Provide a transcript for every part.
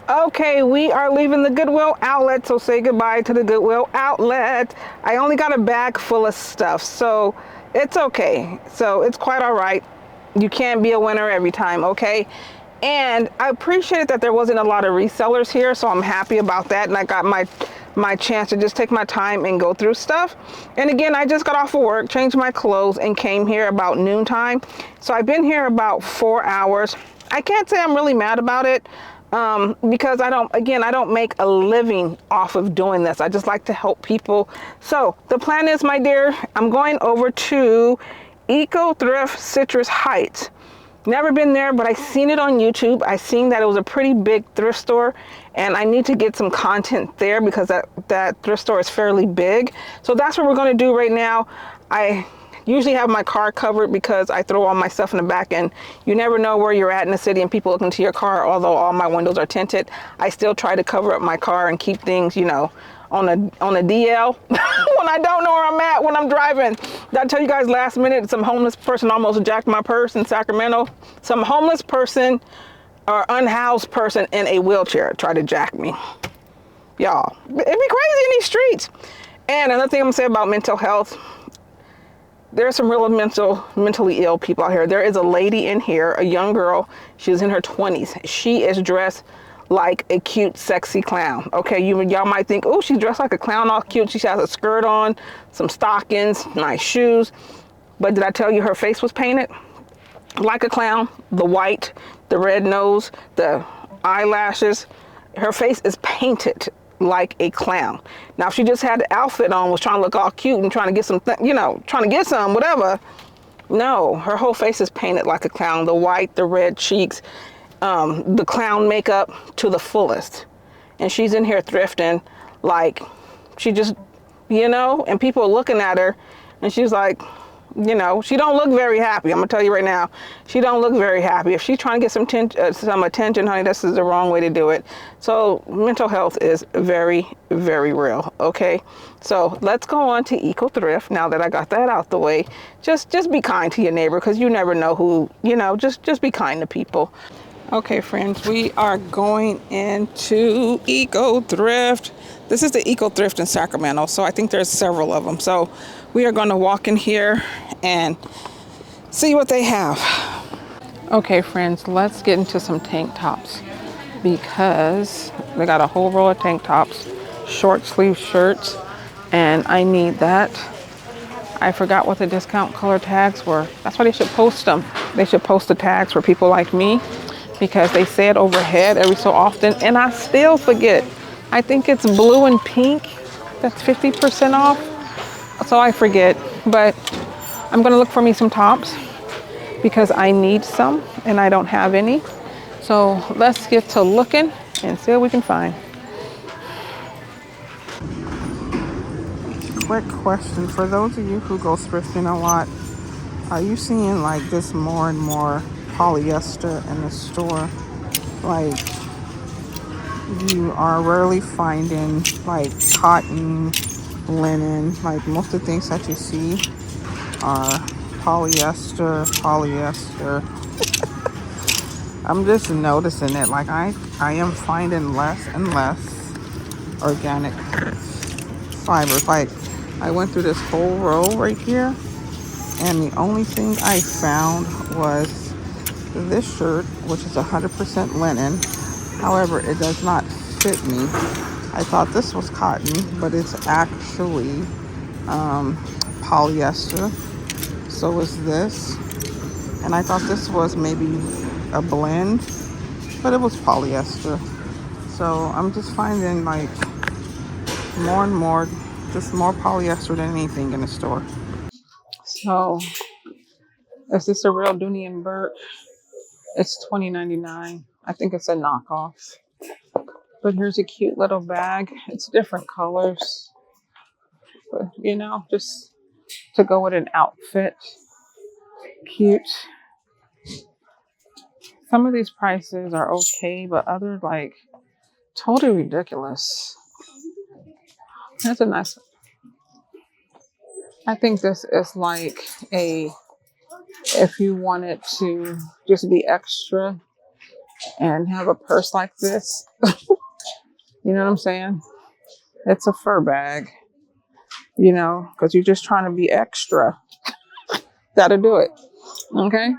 Okay, we are leaving the Goodwill Outlet, so say goodbye to the Goodwill Outlet. I only got a bag full of stuff, so it's okay. So it's quite all right. You can't be a winner every time, okay? And I appreciated that there wasn't a lot of resellers here, so I'm happy about that. And I got my chance to just take my time and go through stuff. And again, I just got off of work, changed my clothes, and came here about noontime. So I've been here about 4 hours. I can't say I'm really mad about it because I don't make a living off of doing this. I just like to help people. So the plan is, my dear, I'm going over to Eco Thrift Citrus Heights. Never been there, but I seen it on YouTube. I seen that it was a pretty big thrift store, and I need to get some content there because that thrift store is fairly big. So that's what we're going to do right now. I usually have my car covered because I throw all my stuff in the back, and you never know where you're at in the city and people look into your car. Although all my windows are tinted, I still try to cover up my car and keep things, on a DL when I don't know where I'm at when I'm driving. Did I tell you guys last minute some homeless person almost jacked my purse in Sacramento? Some homeless person or unhoused person in a wheelchair tried to jack me. Y'all, it'd be crazy in these streets. And another thing I'm gonna say about mental health, there are some real mentally ill people out here. There is a lady in here, a young girl. She's in her 20s. She is dressed like a cute, sexy clown. Okay, y'all might think, oh, she's dressed like a clown, all cute. She has a skirt on, some stockings, nice shoes. But did I tell you her face was painted like a clown? The white, the red nose, the eyelashes. Her face is painted like a clown. Now, if she just had the outfit on, was trying to look all cute and trying to get some, trying to get some, whatever. No, her whole face is painted like a clown. The white, the red cheeks, the clown makeup to the fullest. And she's in here thrifting like she just, and people are looking at her and she's like, she don't look very happy. I'm gonna tell you right now, she don't look very happy. If she's trying to get some attention, honey, this is the wrong way to do it. So mental health is very, very real. Okay, so let's go on to Eco Thrift. Now that I got that out the way, just be kind to your neighbor because you never know who. Just be kind to people. Okay, friends, we are going into Eco Thrift. This is the Eco Thrift in Sacramento, so I think there's several of them. So we are going to walk in here and see what they have. Okay, friends, let's get into some tank tops because they got a whole row of tank tops, short sleeve shirts, and I need that. I forgot what the discount color tags were. That's why they should post them. They should post the tags for people like me because they say it overhead every so often and I still forget. I think it's blue and pink. That's 50% off. So I forget, but I'm gonna look for me some tops because I need some and I don't have any. So let's get to looking and see what we can find. Quick question for those of you who go thrifting a lot, are you seeing like this more and more polyester in the store? Like you are rarely finding like cotton, linen, like most of the things that you see are polyester. I'm just noticing it, like I am finding less and less organic fibers. Like I went through this whole row right here and the only thing I found was this shirt, which is 100% linen. However, it does not fit me. I thought this was cotton, but it's actually polyester. So is this. And I thought this was maybe a blend, but it was polyester. So I'm just finding like more and more, just more polyester than anything in the store. So is this a real Dooney and Burke? It's $20.99. I think it's a knockoff. But here's a cute little bag. It's different colors. But just to go with an outfit. Cute. Some of these prices are okay, but others like totally ridiculous. That's a nice. I think this is like if you wanted to just be extra, and have a purse like this. You know what I'm saying? It's a fur bag, you know, because you're just trying to be extra. Gotta do it. Okay.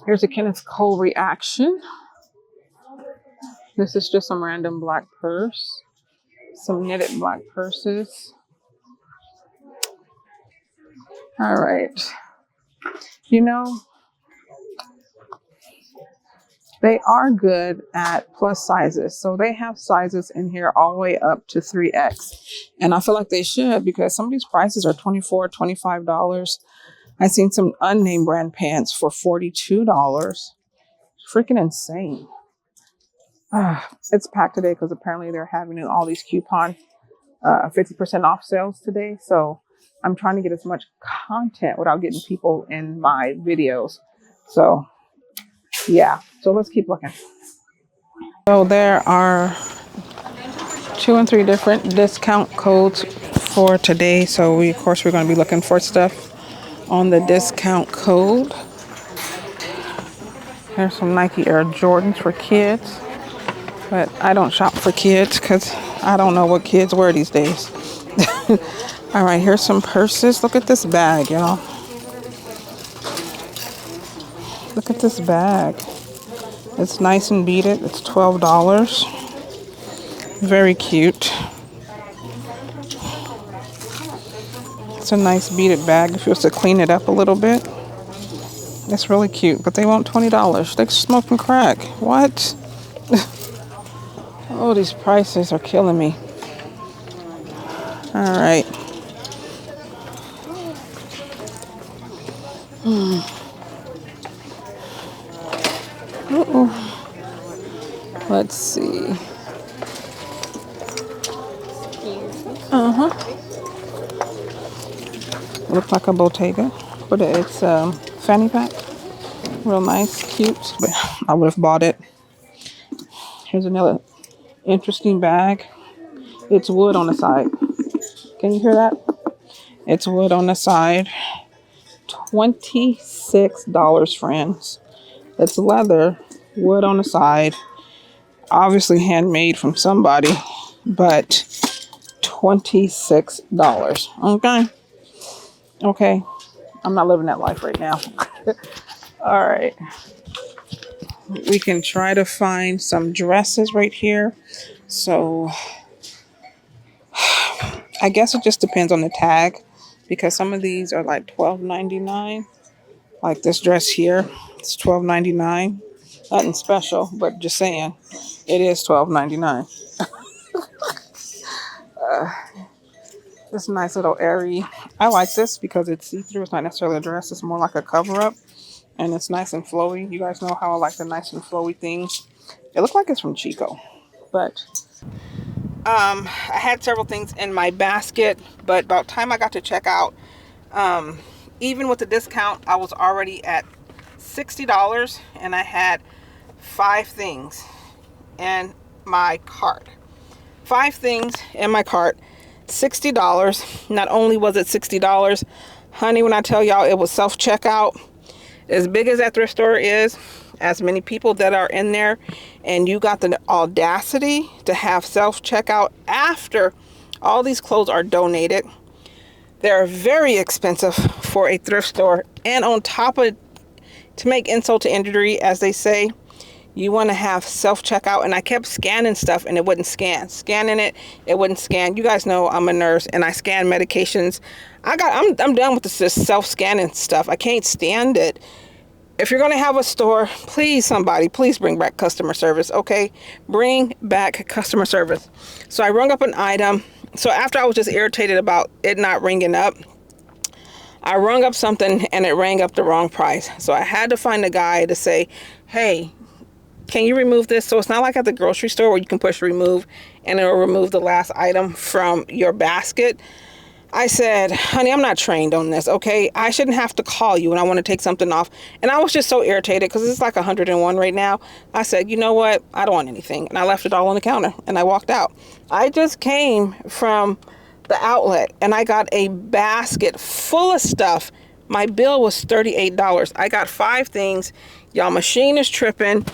Here's a Kenneth Cole reaction. This is just some random black purse. Some knitted black purses. All right. You know, they are good at plus sizes. So they have sizes in here all the way up to 3X. And I feel like they should, because some of these prices are $24, $25. I seen some unnamed brand pants for $42. Freaking insane. It's packed today because apparently they're having all these coupon 50% off sales today. So I'm trying to get as much content without getting people in my videos. So yeah, so let's keep looking. So there are 2 and 3 different discount codes for today. So of course we're going to be looking for stuff on the discount code. There's some Nike Air Jordans for kids, but I don't shop for kids because I don't know what kids wear these days. All right, here's some purses. Look at this bag, y'all. Look at this bag. It's nice and beaded. It's $12. Very cute. It's a nice beaded bag if you was to clean it up a little bit. It's really cute, but they want $20. They're smoking crack. What? Oh, these prices are killing me. All right. Let's see. Looks like a Bottega, but it's fanny pack. Real nice, cute, but I would have bought it. Here's another interesting bag. It's wood on the side. Can you hear that? It's wood on the side. $26, friends. It's leather, wood on the side. Obviously handmade from somebody, but $26. Okay. Okay. I'm not living that life right now. All right. We can try to find some dresses right here. So I guess it just depends on the tag, because some of these are like $12.99. Like this dress here, it's $12.99. Nothing special, but just saying, it is $12.99. This nice little airy. I like this because it's see-through. It's not necessarily a dress. It's more like a cover-up. And it's nice and flowy. You guys know how I like the nice and flowy things. It looks like it's from Chico. But I had several things in my basket. But about time I got to check out, even with the discount, I was already at $60. And I had 5 things in my cart. 5 things in my cart. $60. Not only was it $60, honey, when I tell y'all it was self-checkout, as big as that thrift store is, as many people that are in there, and you got the audacity to have self-checkout after all these clothes are donated. They're very expensive for a thrift store, and on top of, to make insult to injury, as they say, you want to have self-checkout. And I kept scanning stuff and it wouldn't scan. Scanning it, it wouldn't scan. You guys know I'm a nurse and I scan medications. I'm done with this self-scanning stuff. I can't stand it. If you're going to have a store, please, somebody, please bring back customer service, okay? Bring back customer service. So I rung up an item. So after I was just irritated about it not ringing up, I rung up something and it rang up the wrong price. So I had to find a guy to say, hey, can you remove this? So it's not like at the grocery store where you can push remove and it'll remove the last item from your basket. I said, honey, I'm not trained on this, okay? I shouldn't have to call you when I want to take something off. And I was just so irritated because it's like 101 right now. I said, you know what? I don't want anything. And I left it all on the counter and I walked out. I just came from the outlet and I got a basket full of stuff. My bill was $38. I got 5 things. Y'all machine is tripping.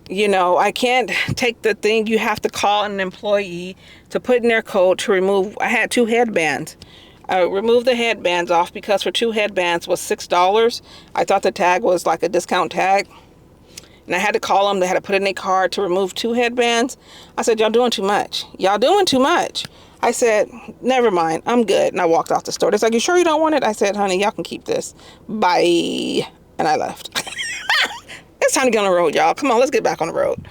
You know, I can't take the thing. You have to call an employee to put in their code to remove. I had 2 headbands. I removed the headbands off because for 2 headbands was $6. I thought the tag was like a discount tag. And I had to call them. They had to put in a card to remove 2 headbands. I said, y'all doing too much. Y'all doing too much. I said, never mind. I'm good. And I walked out the store. They're like, you sure you don't want it? I said, honey, y'all can keep this. Bye. And I left. It's time to get on the road, y'all. Come on, let's get back on the road.